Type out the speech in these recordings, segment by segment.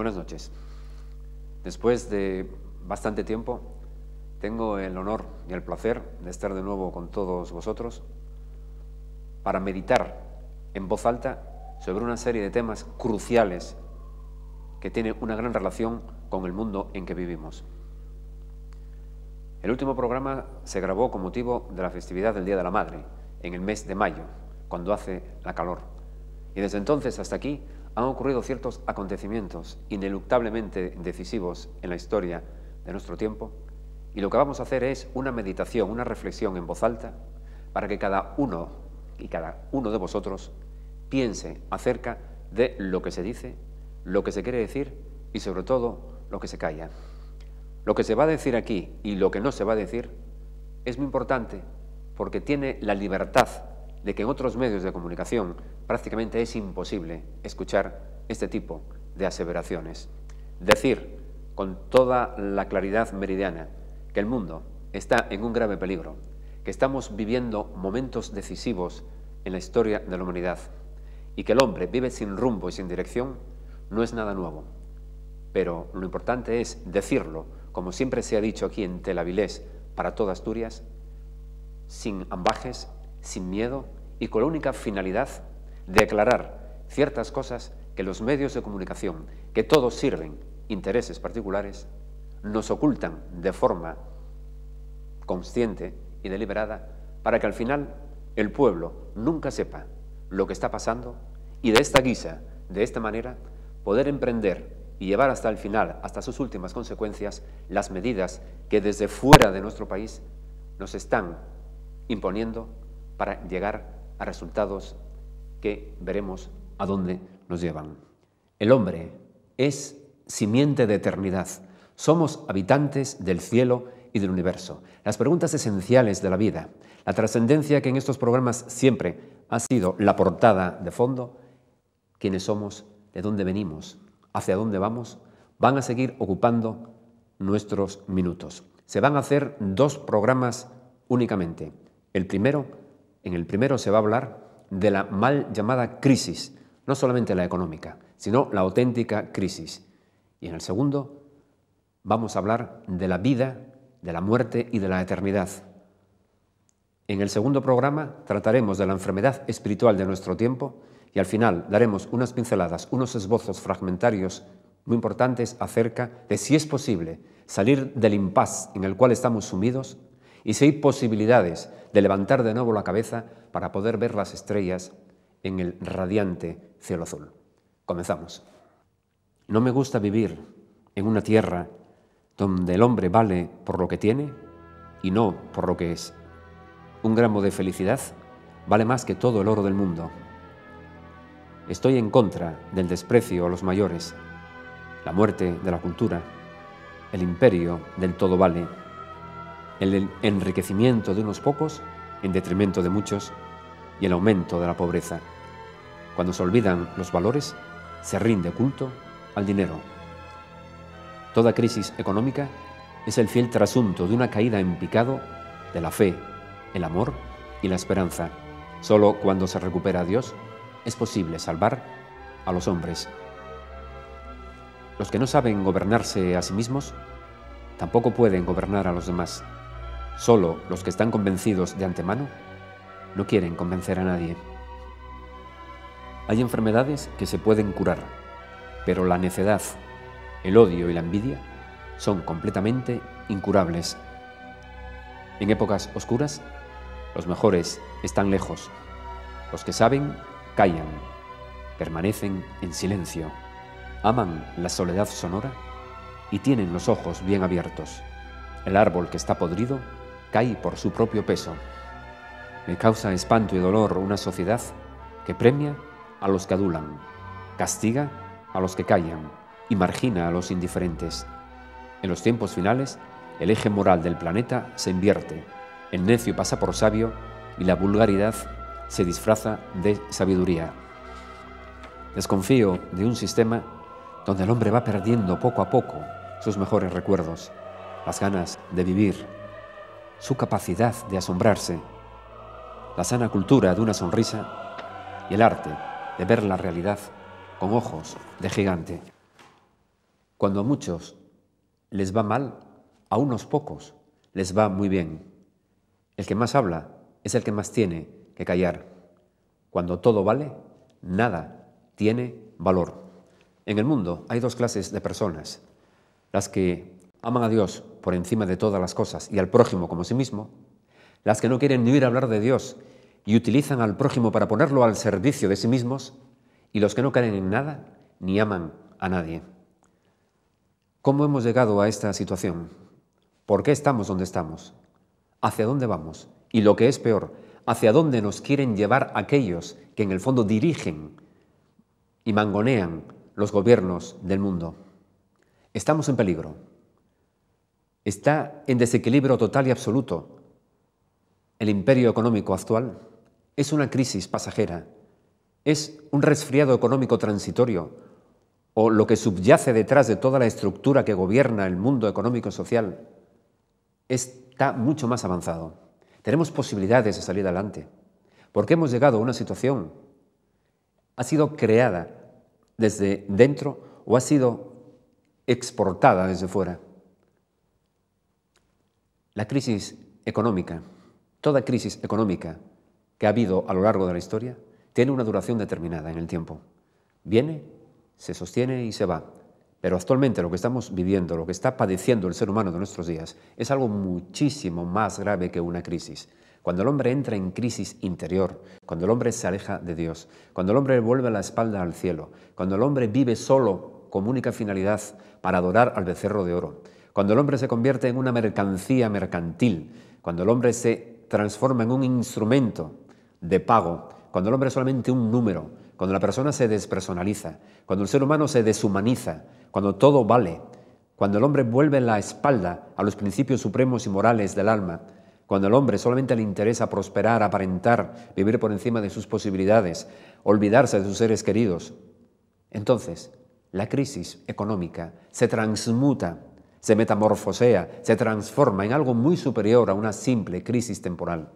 Buenas noches. Después de bastante tiempo, tengo el honor y el placer de estar de nuevo con todos vosotros para meditar en voz alta sobre una serie de temas cruciales que tienen una gran relación con el mundo en que vivimos. El último programa se grabó con motivo de la festividad del Día de la Madre, en el mes de mayo, cuando hace la calor. Y desde entonces hasta aquí han ocurrido ciertos acontecimientos ineluctablemente decisivos en la historia de nuestro tiempo, y lo que vamos a hacer es una meditación, una reflexión en voz alta, para que cada uno de vosotros piense acerca de lo que se dice, lo que se quiere decir y sobre todo lo que se calla. Lo que se va a decir aquí y lo que no se va a decir es muy importante porque tiene la libertad de que en otros medios de comunicación prácticamente es imposible escuchar este tipo de aseveraciones. Decir con toda la claridad meridiana que el mundo está en un grave peligro, que estamos viviendo momentos decisivos en la historia de la humanidad y que el hombre vive sin rumbo y sin dirección, no es nada nuevo. Pero lo importante es decirlo, como siempre se ha dicho aquí en Tel Avilés para toda Asturias, sin ambages, sin miedo y con la única finalidad de aclarar ciertas cosas que los medios de comunicación, que todos sirven intereses particulares, nos ocultan de forma consciente y deliberada para que al final el pueblo nunca sepa lo que está pasando y de esta guisa, de esta manera, poder emprender y llevar hasta el final, hasta sus últimas consecuencias, las medidas que desde fuera de nuestro país nos están imponiendo para llegar a resultados que veremos a dónde nos llevan. El hombre es simiente de eternidad. Somos habitantes del cielo y del universo. Las preguntas esenciales de la vida, la trascendencia que en estos programas siempre ha sido la portada de fondo, quiénes somos, de dónde venimos, hacia dónde vamos, van a seguir ocupando nuestros minutos. Se van a hacer 2 programas únicamente. En el primero se va a hablar de la mal llamada crisis, no solamente la económica, sino la auténtica crisis. Y en el segundo vamos a hablar de la vida, de la muerte y de la eternidad. En el segundo programa trataremos de la enfermedad espiritual de nuestro tiempo y al final daremos unas pinceladas, unos esbozos fragmentarios muy importantes acerca de si es posible salir del impasse en el cual estamos sumidos y si hay posibilidades de levantar de nuevo la cabeza para poder ver las estrellas en el radiante cielo azul. Comenzamos. No me gusta vivir en una tierra donde el hombre vale por lo que tiene y no por lo que es. Un gramo de felicidad vale más que todo el oro del mundo. Estoy en contra del desprecio a los mayores, la muerte de la cultura, el imperio del todo vale, el enriquecimiento de unos pocos en detrimento de muchos y el aumento de la pobreza. Cuando se olvidan los valores, se rinde culto al dinero. Toda crisis económica es el fiel trasunto de una caída en picado de la fe, el amor y la esperanza. Solo cuando se recupera a Dios es posible salvar a los hombres. Los que no saben gobernarse a sí mismos tampoco pueden gobernar a los demás. Solo los que están convencidos de antemano no quieren convencer a nadie. Hay enfermedades que se pueden curar, pero la necedad, el odio y la envidia son completamente incurables. En épocas oscuras, los mejores están lejos. Los que saben, callan, permanecen en silencio, aman la soledad sonora y tienen los ojos bien abiertos. El árbol que está podrido cae por su propio peso. Me causa espanto y dolor una sociedad que premia a los que adulan, castiga a los que callan y margina a los indiferentes. En los tiempos finales, el eje moral del planeta se invierte, el necio pasa por sabio y la vulgaridad se disfraza de sabiduría. Desconfío de un sistema donde el hombre va perdiendo poco a poco sus mejores recuerdos, las ganas de vivir, su capacidad de asombrarse, la sana cultura de una sonrisa y el arte de ver la realidad con ojos de gigante. Cuando a muchos les va mal, a unos pocos les va muy bien. El que más habla es el que más tiene que callar. Cuando todo vale, nada tiene valor. En el mundo hay dos clases de personas: las que aman a Dios por encima de todas las cosas y al prójimo como a sí mismo, las que no quieren ni oír hablar de Dios y utilizan al prójimo para ponerlo al servicio de sí mismos, y los que no creen en nada ni aman a nadie. ¿Cómo hemos llegado a esta situación? ¿Por qué estamos donde estamos? ¿Hacia dónde vamos? Y lo que es peor, ¿hacia dónde nos quieren llevar aquellos que en el fondo dirigen y mangonean los gobiernos del mundo? Estamos en peligro. Está en desequilibrio total y absoluto el imperio económico actual. Es una crisis pasajera. Es un resfriado económico transitorio, o lo que subyace detrás de toda la estructura que gobierna el mundo económico y social está mucho más avanzado. Tenemos posibilidades de salir adelante, porque hemos llegado a una situación, ha sido creada desde dentro o ha sido exportada desde fuera. La crisis económica, toda crisis económica que ha habido a lo largo de la historia, tiene una duración determinada en el tiempo. Viene, se sostiene y se va. Pero actualmente lo que estamos viviendo, lo que está padeciendo el ser humano de nuestros días, es algo muchísimo más grave que una crisis. Cuando el hombre entra en crisis interior, cuando el hombre se aleja de Dios, cuando el hombre vuelve la espalda al cielo, cuando el hombre vive solo como única finalidad para adorar al becerro de oro, cuando el hombre se convierte en una mercancía mercantil, cuando el hombre se transforma en un instrumento de pago, cuando el hombre es solamente un número, cuando la persona se despersonaliza, cuando el ser humano se deshumaniza, cuando todo vale, cuando el hombre vuelve la espalda a los principios supremos y morales del alma, cuando al hombre solamente le interesa prosperar, aparentar, vivir por encima de sus posibilidades, olvidarse de sus seres queridos, entonces la crisis económica se transmuta, se metamorfosea, se transforma en algo muy superior a una simple crisis temporal.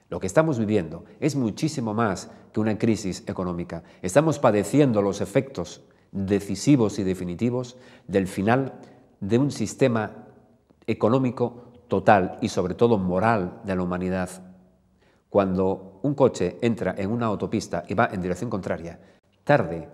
Lo que estamos viviendo es muchísimo más que una crisis económica. Estamos padeciendo los efectos decisivos y definitivos del final de un sistema económico total y sobre todo moral de la humanidad. Cuando un coche entra en una autopista y va en dirección contraria, tarde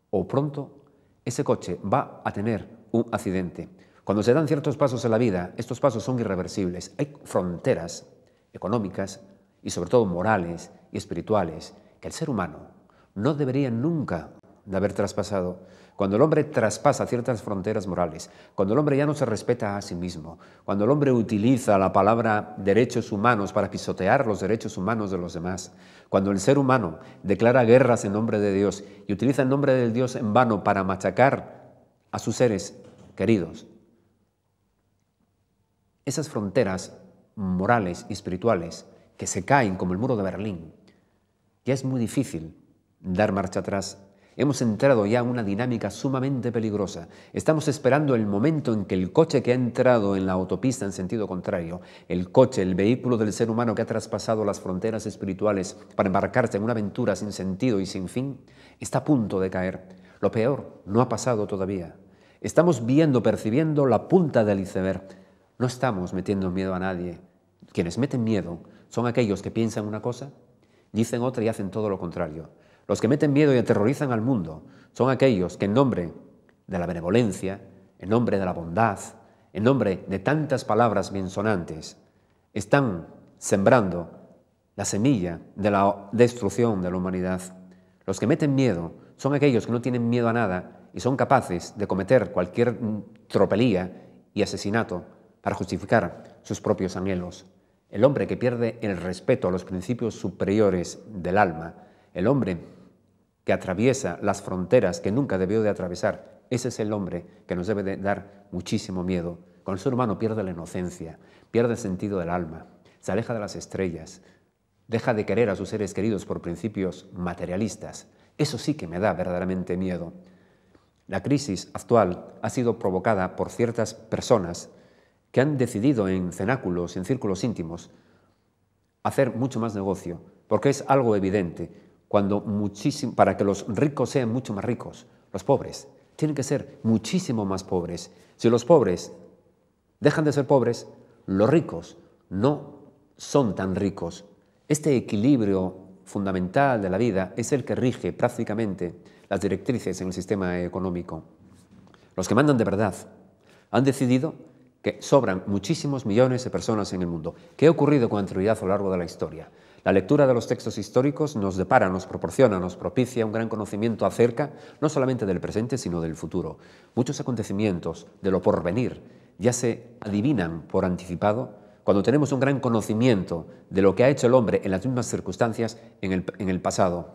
o pronto, ese coche va a tener un accidente. Cuando se dan ciertos pasos en la vida, estos pasos son irreversibles. Hay fronteras económicas y sobre todo morales y espirituales que el ser humano no debería nunca de haber traspasado. Cuando el hombre traspasa ciertas fronteras morales, cuando el hombre ya no se respeta a sí mismo, cuando el hombre utiliza la palabra derechos humanos para pisotear los derechos humanos de los demás, cuando el ser humano declara guerras en nombre de Dios y utiliza el nombre del Dios en vano para machacar a sus seres queridos, esas fronteras morales y espirituales que se caen como el muro de Berlín, ya es muy difícil dar marcha atrás. Hemos entrado ya en una dinámica sumamente peligrosa. Estamos esperando el momento en que el coche que ha entrado en la autopista en sentido contrario, el coche, el vehículo del ser humano que ha traspasado las fronteras espirituales para embarcarse en una aventura sin sentido y sin fin, está a punto de caer. Lo peor no ha pasado todavía. Estamos viendo, percibiendo la punta del iceberg. No estamos metiendo miedo a nadie. Quienes meten miedo son aquellos que piensan una cosa, dicen otra y hacen todo lo contrario. Los que meten miedo y aterrorizan al mundo son aquellos que en nombre de la benevolencia, en nombre de la bondad, en nombre de tantas palabras biensonantes, están sembrando la semilla de la destrucción de la humanidad. Los que meten miedo son aquellos que no tienen miedo a nada y son capaces de cometer cualquier tropelía y asesinato para justificar sus propios anhelos. El hombre que pierde el respeto a los principios superiores del alma, el hombre que atraviesa las fronteras que nunca debió de atravesar, ese es el hombre que nos debe de dar muchísimo miedo. Cuando el ser humano pierde la inocencia, pierde el sentido del alma, se aleja de las estrellas, deja de querer a sus seres queridos por principios materialistas, eso sí que me da verdaderamente miedo. La crisis actual ha sido provocada por ciertas personas que han decidido en cenáculos, en círculos íntimos, hacer mucho más negocio, porque es algo evidente. Para que los ricos sean mucho más ricos, los pobres tienen que ser muchísimo más pobres. Si los pobres dejan de ser pobres, los ricos no son tan ricos. Este equilibrio fundamental de la vida es el que rige prácticamente las directrices en el sistema económico. Los que mandan de verdad han decidido que sobran muchísimos millones de personas en el mundo. ¿Qué ha ocurrido con anterioridad a lo largo de la historia? La lectura de los textos históricos nos depara, nos proporciona, nos propicia un gran conocimiento acerca no solamente del presente, sino del futuro. Muchos acontecimientos de lo porvenir ya se adivinan por anticipado cuando tenemos un gran conocimiento de lo que ha hecho el hombre en las mismas circunstancias en el pasado.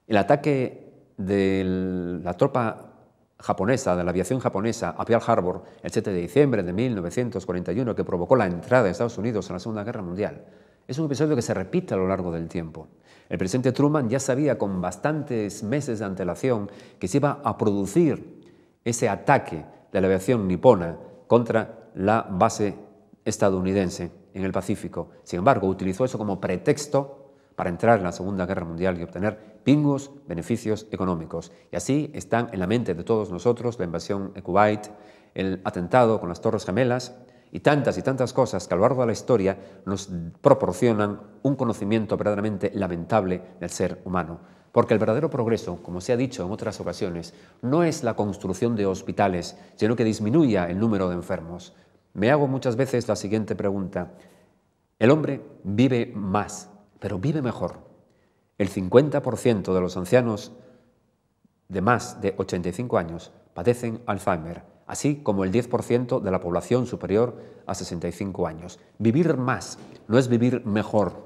El ataque de la tropa japonesa, de la aviación japonesa a Pearl Harbor el 7 de diciembre de 1941, que provocó la entrada de Estados Unidos en la Segunda Guerra Mundial, es un episodio que se repite a lo largo del tiempo. El presidente Truman ya sabía con bastantes meses de antelación que se iba a producir ese ataque de la aviación nipona contra la base estadounidense en el Pacífico. Sin embargo, utilizó eso como pretexto para entrar en la Segunda Guerra Mundial y obtener pingües beneficios económicos. Y así están en la mente de todos nosotros la invasión de Kuwait, el atentado con las Torres Gemelas y tantas cosas que a lo largo de la historia nos proporcionan un conocimiento verdaderamente lamentable del ser humano. Porque el verdadero progreso, como se ha dicho en otras ocasiones, no es la construcción de hospitales, sino que disminuya el número de enfermos. Me hago muchas veces la siguiente pregunta. El hombre vive más, pero vive mejor. El 50% de los ancianos de más de 85 años padecen Alzheimer, así como el 10% de la población superior a 65 años. Vivir más no es vivir mejor.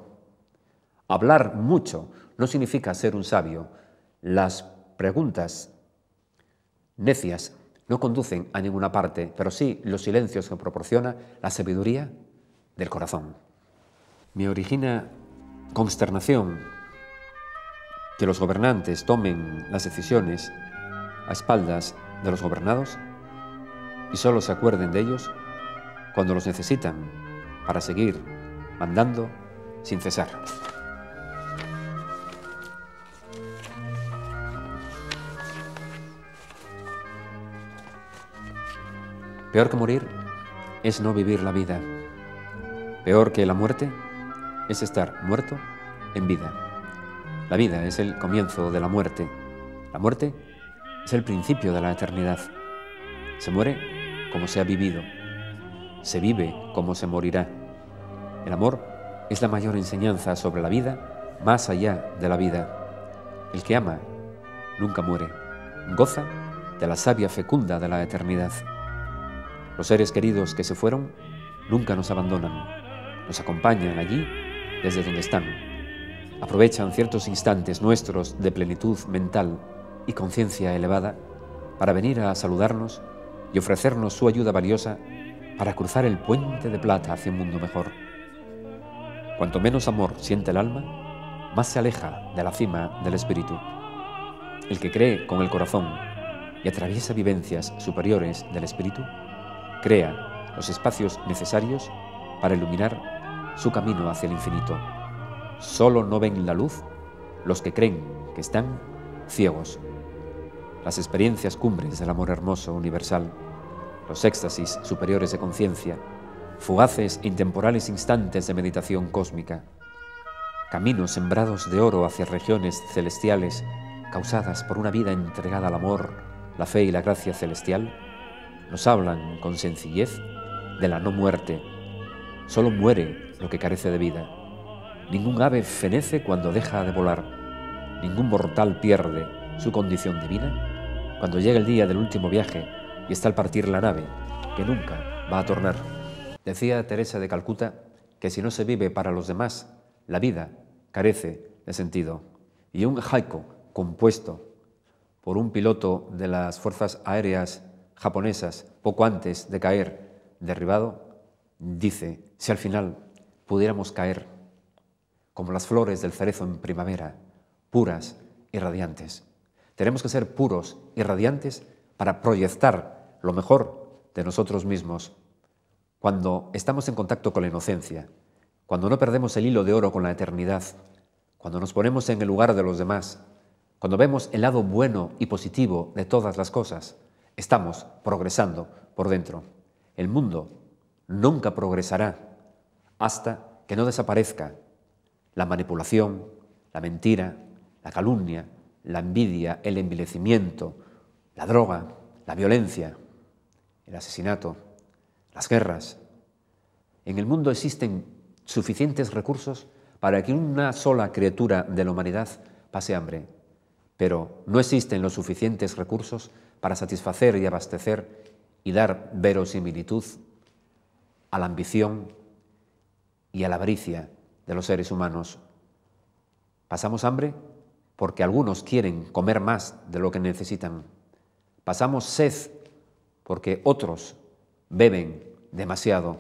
Hablar mucho no significa ser un sabio. Las preguntas necias no conducen a ninguna parte, pero sí los silencios que proporciona la sabiduría del corazón. Me origina consternación que los gobernantes tomen las decisiones a espaldas de los gobernados y solo se acuerden de ellos cuando los necesitan para seguir mandando sin cesar. Peor que morir es no vivir la vida. Peor que la muerte es estar muerto en vida. La vida es el comienzo de la muerte. La muerte es el principio de la eternidad. Se muere como se ha vivido. Se vive como se morirá. El amor es la mayor enseñanza sobre la vida, más allá de la vida. El que ama nunca muere. Goza de la savia fecunda de la eternidad. Los seres queridos que se fueron nunca nos abandonan. Nos acompañan allí desde donde están. Aprovechan ciertos instantes nuestros de plenitud mental y conciencia elevada para venir a saludarnos y ofrecernos su ayuda valiosa para cruzar el puente de plata hacia un mundo mejor. Cuanto menos amor siente el alma, más se aleja de la cima del espíritu. El que cree con el corazón y atraviesa vivencias superiores del espíritu, crea los espacios necesarios para iluminar su camino hacia el infinito. Solo no ven la luz los que creen que están ciegos. Las experiencias cumbres del amor hermoso universal, los éxtasis superiores de conciencia, fugaces e intemporales instantes de meditación cósmica, caminos sembrados de oro hacia regiones celestiales causadas por una vida entregada al amor, la fe y la gracia celestial, nos hablan con sencillez de la no muerte. Solo muere lo que carece de vida. Ningún ave fenece cuando deja de volar. Ningún mortal pierde su condición divina cuando llega el día del último viaje y está al partir la nave, que nunca va a tornar. Decía Teresa de Calcuta que si no se vive para los demás, la vida carece de sentido. Y un haiku compuesto por un piloto de las fuerzas aéreas japonesas poco antes de caer derribado, dice: si al final pudiéramos caer como las flores del cerezo en primavera, puras y radiantes. Tenemos que ser puros y radiantes para proyectar lo mejor de nosotros mismos. Cuando estamos en contacto con la inocencia, cuando no perdemos el hilo de oro con la eternidad, cuando nos ponemos en el lugar de los demás, Cuando vemos el lado bueno y positivo de todas las cosas, estamos progresando por dentro. El mundo nunca progresará hasta que no desaparezca la manipulación, la mentira, la calumnia, la envidia, el envilecimiento, la droga, la violencia, el asesinato, las guerras. En el mundo existen suficientes recursos para que una sola criatura de la humanidad pase hambre, pero no existen los suficientes recursos para satisfacer y abastecer y dar verosimilitud a la ambición y a la avaricia de los seres humanos. Pasamos hambre porque algunos quieren comer más de lo que necesitan. Pasamos sed porque otros beben demasiado.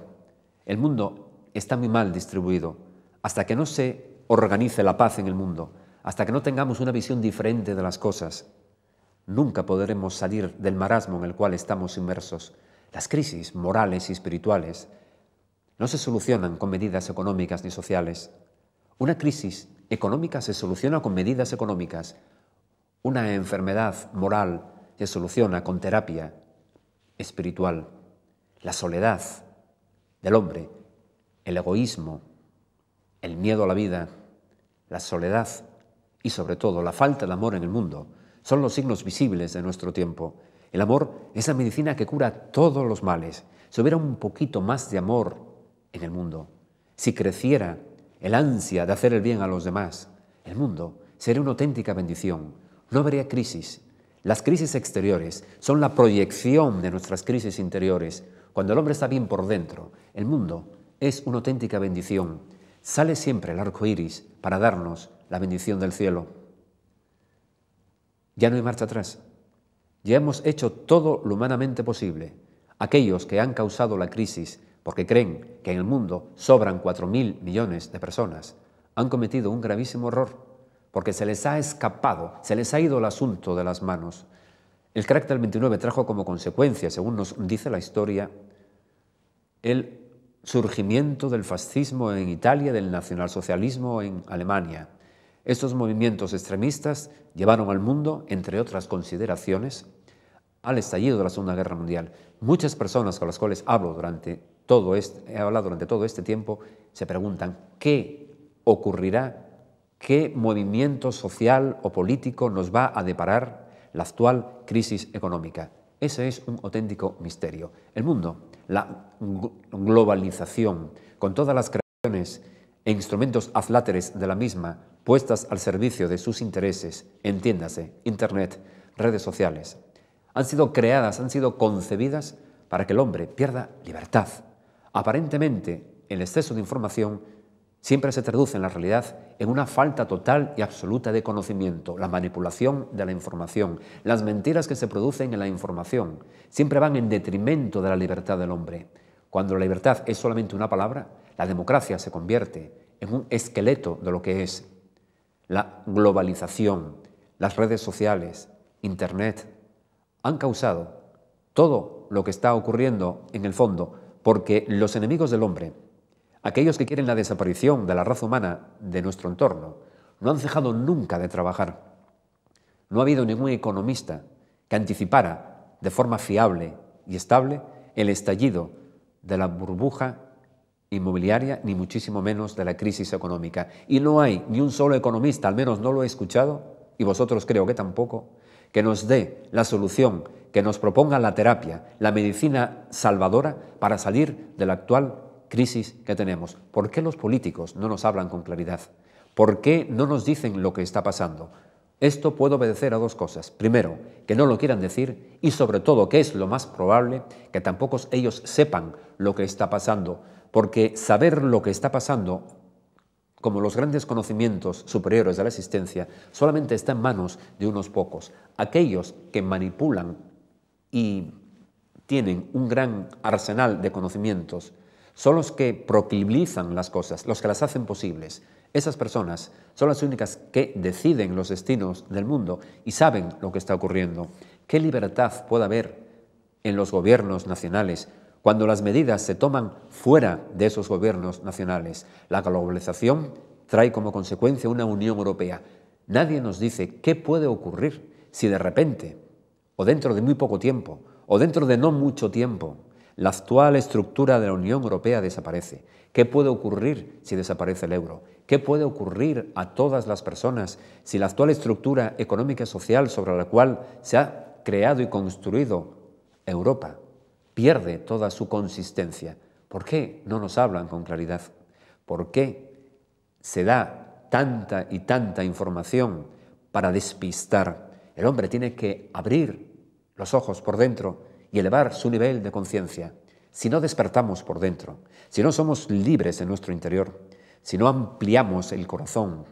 El mundo está muy mal distribuido. Hasta que no se organice la paz en el mundo, hasta que no tengamos una visión diferente de las cosas, nunca podremos salir del marasmo en el cual estamos inmersos. Las crisis morales y espirituales no se solucionan con medidas económicas ni sociales. Una crisis económica se soluciona con medidas económicas. Una enfermedad moral se soluciona con terapia espiritual. La soledad del hombre, el egoísmo, el miedo a la vida, la soledad y sobre todo la falta de amor en el mundo son los signos visibles de nuestro tiempo. El amor es la medicina que cura todos los males. Si hubiera un poquito más de amor en el mundo, si creciera el ansia de hacer el bien a los demás, el mundo sería una auténtica bendición. No habría crisis. Las crisis exteriores son la proyección de nuestras crisis interiores. Cuando el hombre está bien por dentro, el mundo es una auténtica bendición. Sale siempre el arco iris para darnos la bendición del cielo. Ya no hay marcha atrás. Ya hemos hecho todo lo humanamente posible. Aquellos que han causado la crisis porque creen que en el mundo sobran 4.000 millones de personas han cometido un gravísimo error porque se les ha escapado, se les ha ido el asunto de las manos. El carácter del 29 trajo como consecuencia, según nos dice la historia, el surgimiento del fascismo en Italia, del nacionalsocialismo en Alemania. Estos movimientos extremistas llevaron al mundo, entre otras consideraciones, al estallido de la Segunda Guerra Mundial. Muchas personas con las cuales he hablado durante todo este tiempo se preguntan qué ocurrirá, qué movimiento social o político nos va a deparar la actual crisis económica. Ese es un auténtico misterio. El mundo, la globalización, con todas las creaciones e instrumentos adláteres de la misma puestas al servicio de sus intereses, entiéndase, Internet, redes sociales, han sido creadas, han sido concebidas para que el hombre pierda libertad. Aparentemente, el exceso de información siempre se traduce en la realidad en una falta total y absoluta de conocimiento, la manipulación de la información, las mentiras que se producen en la información, siempre van en detrimento de la libertad del hombre. Cuando la libertad es solamente una palabra, la democracia se convierte en un esqueleto de lo que es la globalización, las redes sociales, Internet, han causado todo lo que está ocurriendo en el fondo porque los enemigos del hombre, aquellos que quieren la desaparición de la raza humana de nuestro entorno, no han dejado nunca de trabajar. No ha habido ningún economista que anticipara de forma fiable y estable el estallido de la burbuja inmobiliaria, ni muchísimo menos de la crisis económica. Y no hay ni un solo economista, al menos no lo he escuchado, y vosotros creo que tampoco, que nos dé la solución, que nos proponga la terapia, la medicina salvadora para salir de la actual crisis que tenemos. ¿Por qué los políticos no nos hablan con claridad? ¿Por qué no nos dicen lo que está pasando? Esto puede obedecer a dos cosas. Primero, que no lo quieran decir y sobre todo, que es lo más probable, que tampoco ellos sepan lo que está pasando, porque saber lo que está pasando, como los grandes conocimientos superiores de la existencia, solamente está en manos de unos pocos. Aquellos que manipulan y tienen un gran arsenal de conocimientos son los que proclivilizan las cosas, los que las hacen posibles. Esas personas son las únicas que deciden los destinos del mundo y saben lo que está ocurriendo. ¿Qué libertad puede haber en los gobiernos nacionales cuando las medidas se toman fuera de esos gobiernos nacionales? La globalización trae como consecuencia una Unión Europea. Nadie nos dice qué puede ocurrir si de repente, o dentro de muy poco tiempo, o dentro de no mucho tiempo, la actual estructura de la Unión Europea desaparece. ¿Qué puede ocurrir si desaparece el euro? ¿Qué puede ocurrir a todas las personas si la actual estructura económica y social sobre la cual se ha creado y construido Europa pierde toda su consistencia? ¿Por qué no nos hablan con claridad? ¿Por qué se da tanta y tanta información para despistar? El hombre tiene que abrir los ojos por dentro y elevar su nivel de conciencia. Si no despertamos por dentro, si no somos libres en nuestro interior, si no ampliamos el corazón,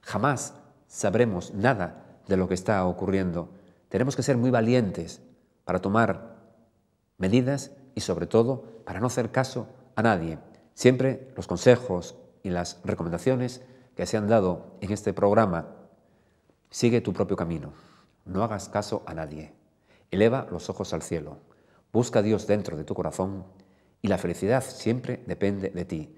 jamás sabremos nada de lo que está ocurriendo. Tenemos que ser muy valientes para tomar medidas y, sobre todo, para no hacer caso a nadie. Siempre los consejos y las recomendaciones que se han dado en este programa: sigue tu propio camino, no hagas caso a nadie, eleva los ojos al cielo, busca a Dios dentro de tu corazón y la felicidad siempre depende de ti.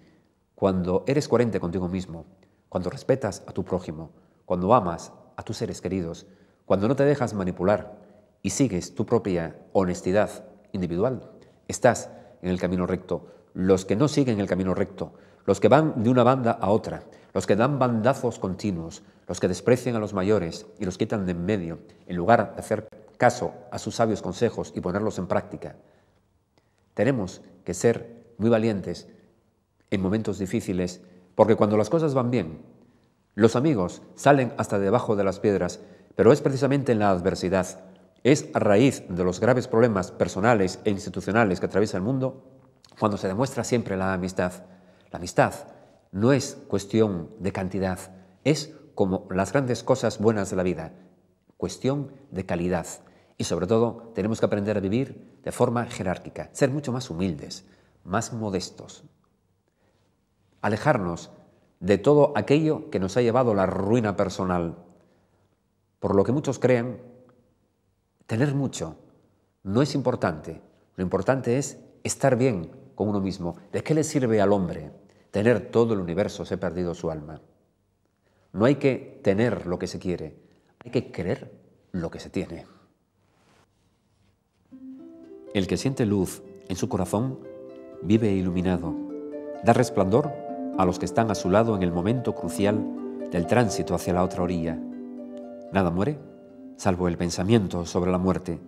Cuando eres coherente contigo mismo, cuando respetas a tu prójimo, cuando amas a tus seres queridos, cuando no te dejas manipular y sigues tu propia honestidad individual, estás en el camino recto. Los que no siguen el camino recto, los que van de una banda a otra, los que dan bandazos continuos, los que desprecian a los mayores y los quitan de en medio, en lugar de hacer caso a sus sabios consejos y ponerlos en práctica. Tenemos que ser muy valientes en momentos difíciles, porque cuando las cosas van bien, los amigos salen hasta debajo de las piedras, pero es precisamente en la adversidad, es a raíz de los graves problemas personales e institucionales que atraviesa el mundo, cuando se demuestra siempre la amistad. La amistad no es cuestión de cantidad, es como las grandes cosas buenas de la vida, cuestión de calidad. Y sobre todo tenemos que aprender a vivir de forma jerárquica, ser mucho más humildes, más modestos, alejarnos de todo aquello que nos ha llevado a la ruina personal. Por lo que muchos crean, tener mucho no es importante. Lo importante es estar bien con uno mismo. ¿De qué le sirve al hombre tener todo el universo si ha perdido su alma? No hay que tener lo que se quiere, hay que querer lo que se tiene. El que siente luz en su corazón vive iluminado, da resplandor a los que están a su lado en el momento crucial del tránsito hacia la otra orilla. Nada muere, salvo el pensamiento sobre la muerte.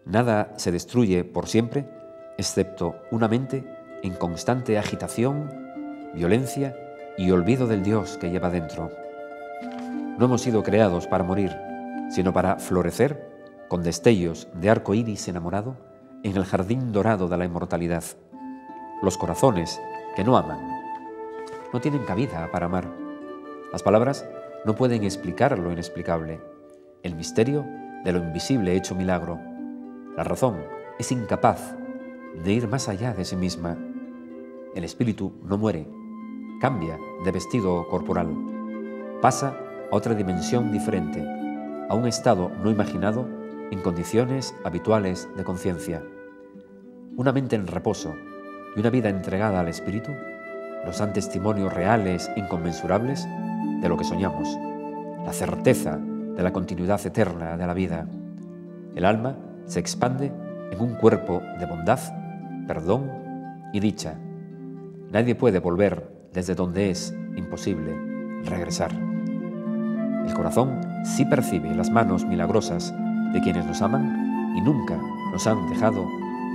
Nada se destruye por siempre, excepto una mente en constante agitación, violencia y olvido del Dios que lleva dentro. No hemos sido creados para morir, sino para florecer con destellos de arco iris enamorado en el jardín dorado de la inmortalidad. Los corazones que no aman no tienen cabida para amar. Las palabras no pueden explicar lo inexplicable, el misterio de lo invisible hecho milagro. La razón es incapaz de ir más allá de sí misma. El espíritu no muere, cambia de vestido corporal, pasa a otra dimensión diferente, a un estado no imaginado en condiciones habituales de conciencia. Una mente en reposo y una vida entregada al espíritu nos dan testimonios reales, inconmensurables, de lo que soñamos, la certeza de la continuidad eterna de la vida. El alma se expande en un cuerpo de bondad, perdón y dicha. Nadie puede volver desde donde es imposible regresar. El corazón sí percibe las manos milagrosas de quienes nos aman y nunca nos han dejado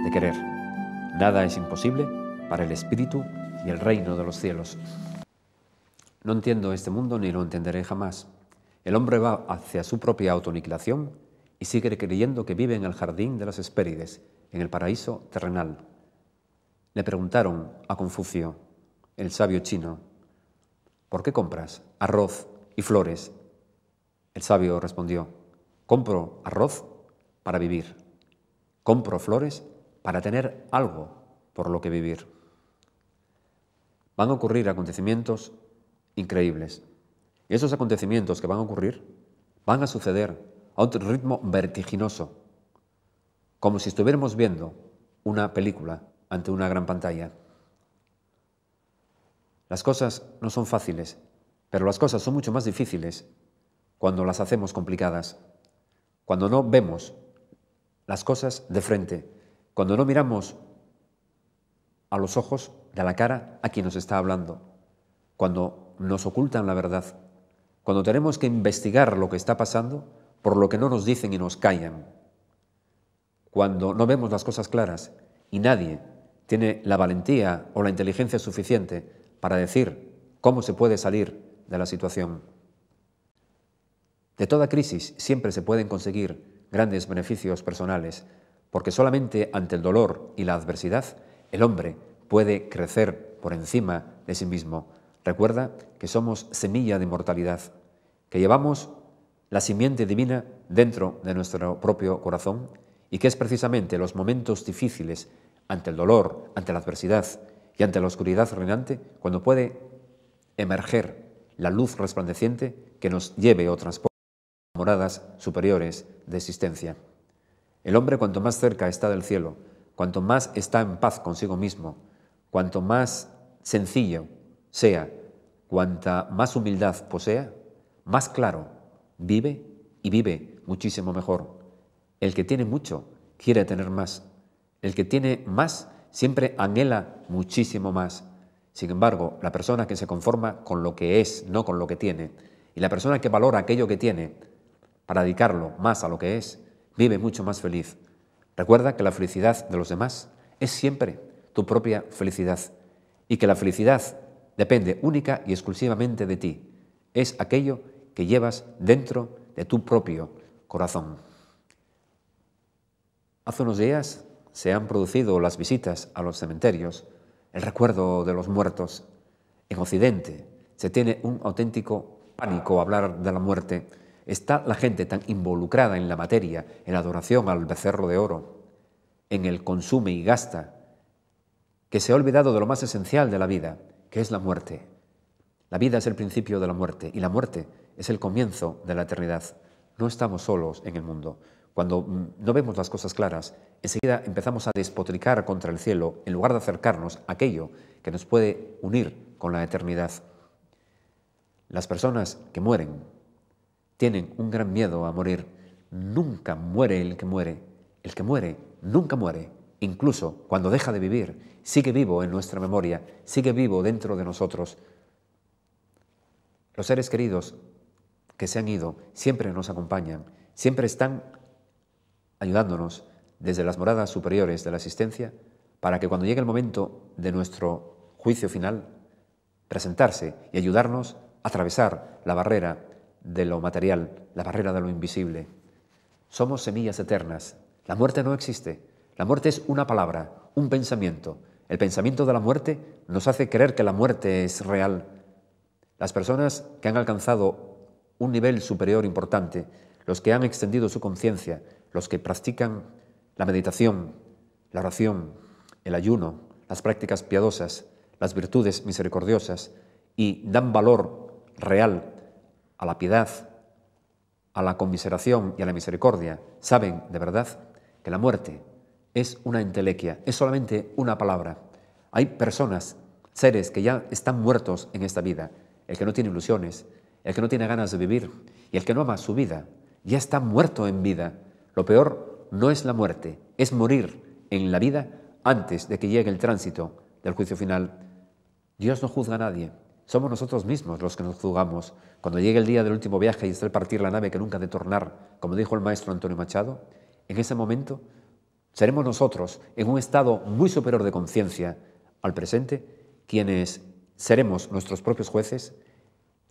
de querer. Nada es imposible para el espíritu y el reino de los cielos. No entiendo este mundo ni lo entenderé jamás. El hombre va hacia su propia autoaniquilación y sigue creyendo que vive en el jardín de las Hespérides, en el paraíso terrenal. Le preguntaron a Confucio, el sabio chino, ¿por qué compras arroz y flores? El sabio respondió, compro arroz para vivir, compro flores para tener algo por lo que vivir. Van a ocurrir acontecimientos increíbles. Y esos acontecimientos que van a ocurrir van a suceder a un ritmo vertiginoso, como si estuviéramos viendo una película ante una gran pantalla. Las cosas no son fáciles, pero las cosas son mucho más difíciles cuando las hacemos complicadas, cuando no vemos las cosas de frente, cuando no miramos a los ojos de la cara a quien nos está hablando, cuando nos ocultan la verdad, cuando tenemos que investigar lo que está pasando por lo que no nos dicen y nos callan, cuando no vemos las cosas claras y nadie tiene la valentía o la inteligencia suficiente para decir cómo se puede salir de la situación. De toda crisis siempre se pueden conseguir grandes beneficios personales, porque solamente ante el dolor y la adversidad el hombre puede crecer por encima de sí mismo. Recuerda que somos semilla de inmortalidad, que llevamos la simiente divina dentro de nuestro propio corazón y que es precisamente los momentos difíciles, ante el dolor, ante la adversidad y ante la oscuridad reinante, cuando puede emerger la luz resplandeciente que nos lleve o transporte a moradas superiores de existencia. El hombre, cuanto más cerca está del cielo, cuanto más está en paz consigo mismo, cuanto más sencillo sea, cuanta más humildad posea, más claro vive y vive muchísimo mejor. El que tiene mucho quiere tener más. El que tiene más siempre anhela muchísimo más. Sin embargo, la persona que se conforma con lo que es, no con lo que tiene, y la persona que valora aquello que tiene para dedicarlo más a lo que es, vive mucho más feliz. Recuerda que la felicidad de los demás es siempre tu propia felicidad y que la felicidad depende única y exclusivamente de ti. Es aquello que llevas dentro de tu propio corazón. Hace unos días se han producido las visitas a los cementerios, el recuerdo de los muertos. En Occidente se tiene un auténtico pánico a hablar de la muerte. Está la gente tan involucrada en la materia, en la adoración al becerro de oro, en el consume y gasta, que se ha olvidado de lo más esencial de la vida, que es la muerte. La vida es el principio de la muerte y la muerte es el comienzo de la eternidad. No estamos solos en el mundo. Cuando no vemos las cosas claras, enseguida empezamos a despotricar contra el cielo en lugar de acercarnos a aquello que nos puede unir con la eternidad. Las personas que mueren tienen un gran miedo a morir. Nunca muere el que muere. El que muere nunca muere. Incluso cuando deja de vivir, sigue vivo en nuestra memoria, sigue vivo dentro de nosotros. Los seres queridos que se han ido siempre nos acompañan, siempre están ayudándonos desde las moradas superiores de la existencia para que cuando llegue el momento de nuestro juicio final, presentarse y ayudarnos a atravesar la barrera de lo material, la barrera de lo invisible. Somos semillas eternas. La muerte no existe. La muerte es una palabra, un pensamiento. El pensamiento de la muerte nos hace creer que la muerte es real. Las personas que han alcanzado un nivel superior importante, los que han extendido su conciencia, los que practican la meditación, la oración, el ayuno, las prácticas piadosas, las virtudes misericordiosas y dan valor real a la piedad, a la conmiseración y a la misericordia, saben de verdad que la muerte es una entelequia, es solamente una palabra. Hay personas, seres que ya están muertos en esta vida, el que no tiene ilusiones, el que no tiene ganas de vivir y el que no ama su vida, ya está muerto en vida. Lo peor no es la muerte, es morir en la vida antes de que llegue el tránsito del juicio final. Dios no juzga a nadie, somos nosotros mismos los que nos juzgamos. Cuando llegue el día del último viaje y esté el partir la nave que nunca ha de tornar, como dijo el maestro Antonio Machado, en ese momento seremos nosotros, en un estado muy superior de conciencia al presente, quienes seremos nuestros propios jueces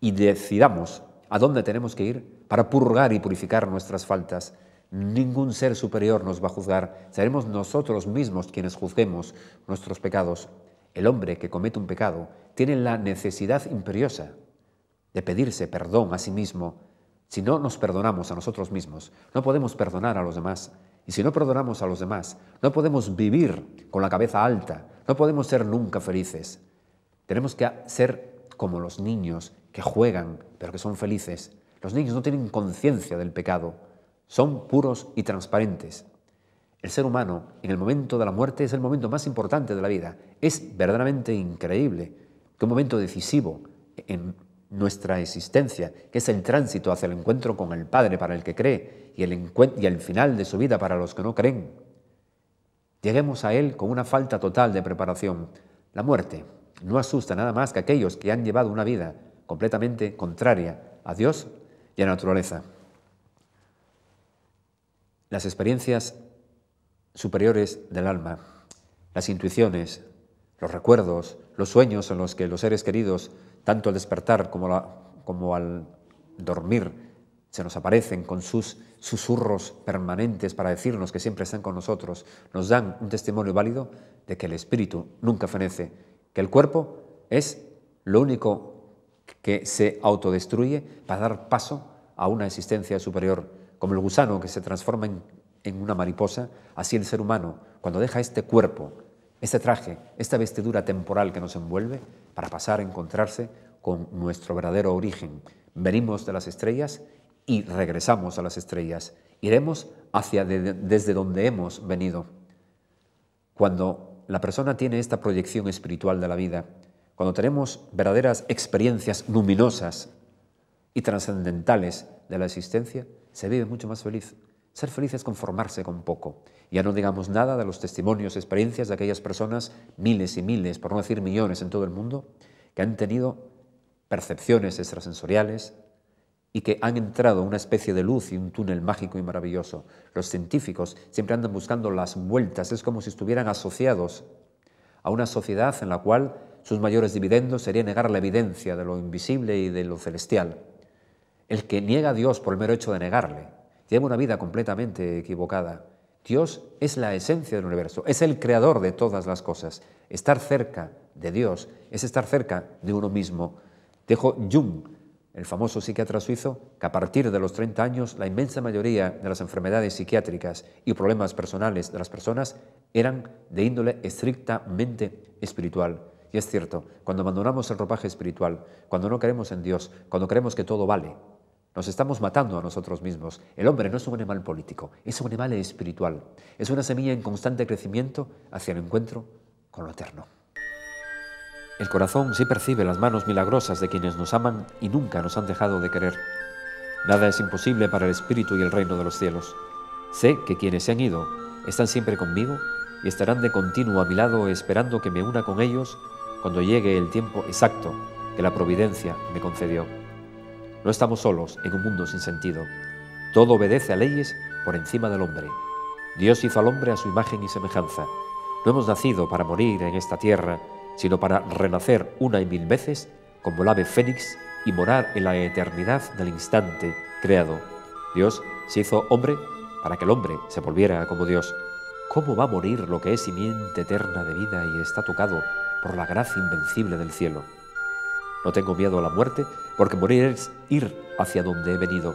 y decidamos a dónde tenemos que ir para purgar y purificar nuestras faltas. Ningún ser superior nos va a juzgar, seremos nosotros mismos quienes juzguemos nuestros pecados. El hombre que comete un pecado tiene la necesidad imperiosa de pedirse perdón a sí mismo. Si no nos perdonamos a nosotros mismos, no podemos perdonar a los demás. Y si no perdonamos a los demás, no podemos vivir con la cabeza alta, no podemos ser nunca felices. Tenemos que ser como los niños que juegan, pero que son felices. Los niños no tienen conciencia del pecado, son puros y transparentes. El ser humano, en el momento de la muerte, es el momento más importante de la vida. Es verdaderamente increíble que un momento decisivo en nuestra existencia, que es el tránsito hacia el encuentro con el Padre para el que cree y el final de su vida para los que no creen, lleguemos a Él con una falta total de preparación. La muerte no asusta nada más que a aquellos que han llevado una vida completamente contraria a Dios y a la naturaleza. Las experiencias superiores del alma, las intuiciones, los recuerdos, los sueños en los que los seres queridos, tanto al despertar como al dormir, se nos aparecen con sus susurros permanentes para decirnos que siempre están con nosotros, nos dan un testimonio válido de que el espíritu nunca fenece, que el cuerpo es lo único que se autodestruye para dar paso a una existencia superior. Como el gusano que se transforma en una mariposa, así el ser humano, cuando deja este cuerpo, este traje, esta vestidura temporal que nos envuelve, para pasar a encontrarse con nuestro verdadero origen. Venimos de las estrellas y regresamos a las estrellas. Iremos desde donde hemos venido. Cuando la persona tiene esta proyección espiritual de la vida, cuando tenemos verdaderas experiencias luminosas y trascendentales de la existencia, se vive mucho más feliz. Ser feliz es conformarse con poco. Ya no digamos nada de los testimonios, experiencias de aquellas personas, miles y miles, por no decir millones en todo el mundo, que han tenido percepciones extrasensoriales y que han entrado en una especie de luz y un túnel mágico y maravilloso. Los científicos siempre andan buscando las vueltas, es como si estuvieran asociados a una sociedad en la cual sus mayores dividendos sería negar la evidencia de lo invisible y de lo celestial. El que niega a Dios por el mero hecho de negarle, lleva una vida completamente equivocada. Dios es la esencia del universo, es el creador de todas las cosas. Estar cerca de Dios es estar cerca de uno mismo. Dijo Jung, el famoso psiquiatra suizo, que a partir de los 30 años la inmensa mayoría de las enfermedades psiquiátricas y problemas personales de las personas eran de índole estrictamente espiritual. Y es cierto, cuando abandonamos el ropaje espiritual, cuando no creemos en Dios, cuando creemos que todo vale, nos estamos matando a nosotros mismos. El hombre no es un animal político, es un animal espiritual. Es una semilla en constante crecimiento hacia el encuentro con lo eterno. El corazón sí percibe las manos milagrosas de quienes nos aman y nunca nos han dejado de querer. Nada es imposible para el espíritu y el reino de los cielos. Sé que quienes se han ido están siempre conmigo y estarán de continuo a mi lado esperando que me una con ellos cuando llegue el tiempo exacto que la providencia me concedió. No estamos solos en un mundo sin sentido. Todo obedece a leyes por encima del hombre. Dios hizo al hombre a su imagen y semejanza. No hemos nacido para morir en esta tierra, sino para renacer una y mil veces como el ave fénix y morar en la eternidad del instante creado. Dios se hizo hombre para que el hombre se volviera como Dios. ¿Cómo va a morir lo que es simiente eterna de vida y está tocado por la gracia invencible del cielo? No tengo miedo a la muerte, porque morir es ir hacia donde he venido.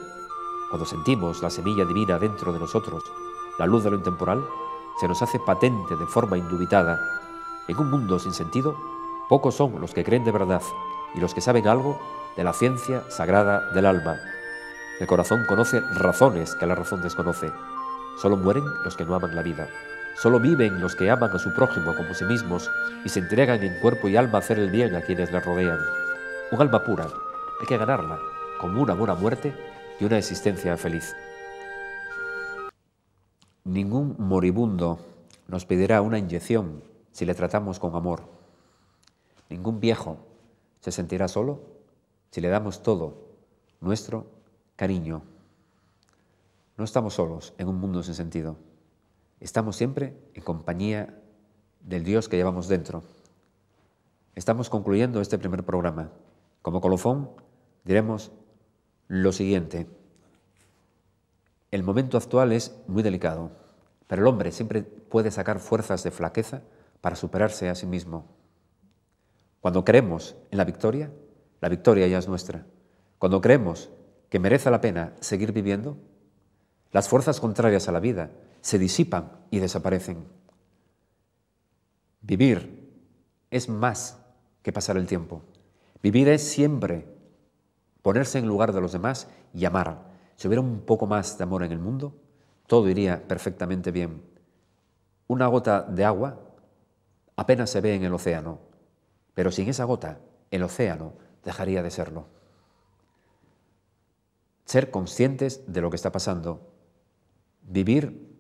Cuando sentimos la semilla divina dentro de nosotros, la luz de lo intemporal, se nos hace patente de forma indubitada. En un mundo sin sentido, pocos son los que creen de verdad y los que saben algo de la ciencia sagrada del alma. El corazón conoce razones que la razón desconoce. Solo mueren los que no aman la vida. Solo viven los que aman a su prójimo como a sí mismos y se entregan en cuerpo y alma a hacer el bien a quienes le rodean. Un alma pura, hay que ganarla, como una buena muerte y una existencia feliz. Ningún moribundo nos pedirá una inyección si le tratamos con amor. Ningún viejo se sentirá solo si le damos todo nuestro cariño. No estamos solos en un mundo sin sentido. Estamos siempre en compañía del Dios que llevamos dentro. Estamos concluyendo este primer programa. Como colofón, diremos lo siguiente. El momento actual es muy delicado, pero el hombre siempre puede sacar fuerzas de flaqueza para superarse a sí mismo. Cuando creemos en la victoria ya es nuestra. Cuando creemos que merece la pena seguir viviendo, las fuerzas contrarias a la vida se disipan y desaparecen. Vivir es más que pasar el tiempo. Vivir es siempre ponerse en lugar de los demás y amar. Si hubiera un poco más de amor en el mundo, todo iría perfectamente bien. Una gota de agua apenas se ve en el océano, pero sin esa gota, el océano dejaría de serlo. ser conscientes de lo que está pasando, vivir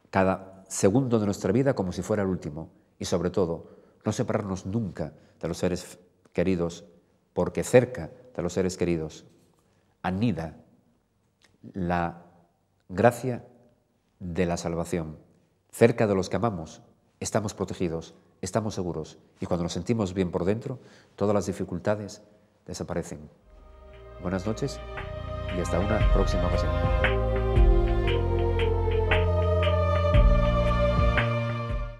cada segundo de nuestra vida como si fuera el último y sobre todo no separarnos nunca de los seres queridos, porque cerca de los seres queridos anida la gracia de la salvación. Cerca de los que amamos estamos protegidos, estamos seguros y cuando nos sentimos bien por dentro, todas las dificultades desaparecen. Buenas noches y hasta una próxima ocasión.